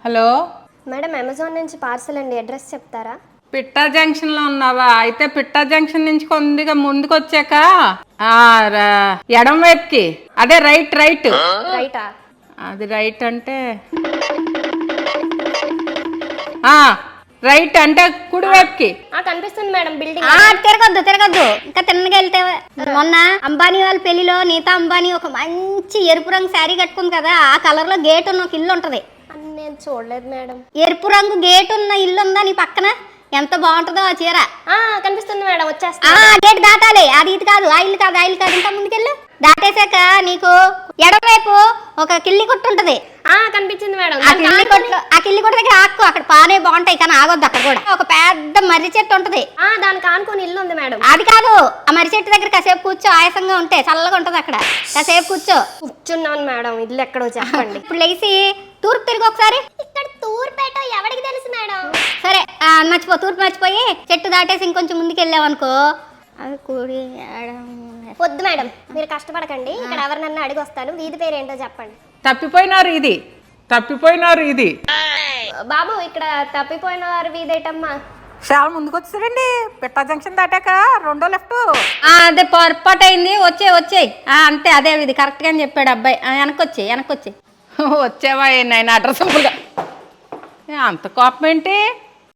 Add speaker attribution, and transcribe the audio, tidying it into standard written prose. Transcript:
Speaker 1: Hello
Speaker 2: madam Amazon నుంచి parcel అండి, address చెప్తారా?
Speaker 1: పిట్టా జంక్షన్లో ఉన్నావా? అయితే పిట్టా జంక్షన్ నుంచి కొద్దిగా ముందుకు వచ్చాక ఎడం వైపుకి, అదే రైట్.
Speaker 2: రైటా?
Speaker 1: అది రైట్ అంటే రైట్ అంటే కుడి వైపుకి.
Speaker 2: కనిపిస్తుంది మేడం బిల్డింగ్.
Speaker 3: తిరగద్దు ఇంకా తిన్నగా వెళ్తే. మొన్న అంబానీ వాళ్ళ పెళ్లిలో నీతా అంబానీ ఒక మంచి ఎరుపు రంగు శారీ కట్టుకుంది కదా, ఆ కలర్ లో గేట్ ఉన్న ఒక ఇల్లు ఉంటది.
Speaker 2: నేను చూడలేదు మేడం.
Speaker 3: ఎరుపు రంగు గేట్ ఉన్న ఇల్లు ఉందా నీ పక్కన? ఎంత బాగుంటుందో ఆ చీర.
Speaker 2: కనిపిస్తుంది మేడం, వచ్చేస్తా.
Speaker 3: గేట్ దాటాలి. అది ఇది కాదు, ఆ ఇల్లు కాదు, ఆ ఇల్లు కాదు, ఇంకా ముందుకెళ్ళు. దాటేశాక నీకు ఎడమవైపు ఒక కిల్లి కొట్టు ఉంటది.
Speaker 2: కనిపించింది మేడం.
Speaker 3: ఆ కిల్లి కొట్టు దగ్గర ఆకు, అక్కడ పానే బాగుంటాయి కానీ ఆగొద్దు. అక్కడ కూడా ఒక పెద్ద మర్రి చెట్టు ఉంటది,
Speaker 2: దానికి ఆనుకొని ఇల్లు ఉంది మేడం.
Speaker 3: అది కాదు, ఆ మర్రి చెట్టు దగ్గర కాసేపు కూర్చో, ఆయాసంగా ఉంటే చల్లగా ఉంటది. అక్కడ కాసేపు
Speaker 2: కూర్చున్నాను మేడం. ఇల్లు ఎక్కడో చెప్పండి.
Speaker 3: ఇప్పుడు లేచి తూర్పు తిరిగి ఒకసారి.
Speaker 2: ఇక్కడ తూర్పేట ఎవరికి తెలుసు మేడం?
Speaker 3: సరే తూర్పు మర్చిపోయి చెట్టు దాటేసి ఇంకొంచెం ముందుకు వెళ్ళావనుకో, అది కూడి.
Speaker 2: వద్దు మేడం, మీరు కష్టపడకండి. ఇక్కడ ఎవరినన్నా అడిగి వస్తాను. వీధి పేరు ఏంటో చెప్పండి.
Speaker 1: తప్పిపోయినారు ఇది.
Speaker 2: బాబు, ఇక్కడ తప్పిపోయిన వారు వీధేటమ్మా.
Speaker 1: చాలా ముందుకు వచ్చారండి. పిట్టా జంక్షన్ దాటాక రెండో లెఫ్ట్.
Speaker 3: అదే పొరపాటు అయింది. వచ్చేయి అంతే, అదే ఇది కరెక్ట్ గా చెప్పాడు అబ్బాయి. వెనకొచ్చి
Speaker 1: వచ్చావా? నేను అడ్రస్ అంత కోపం ఏంటి?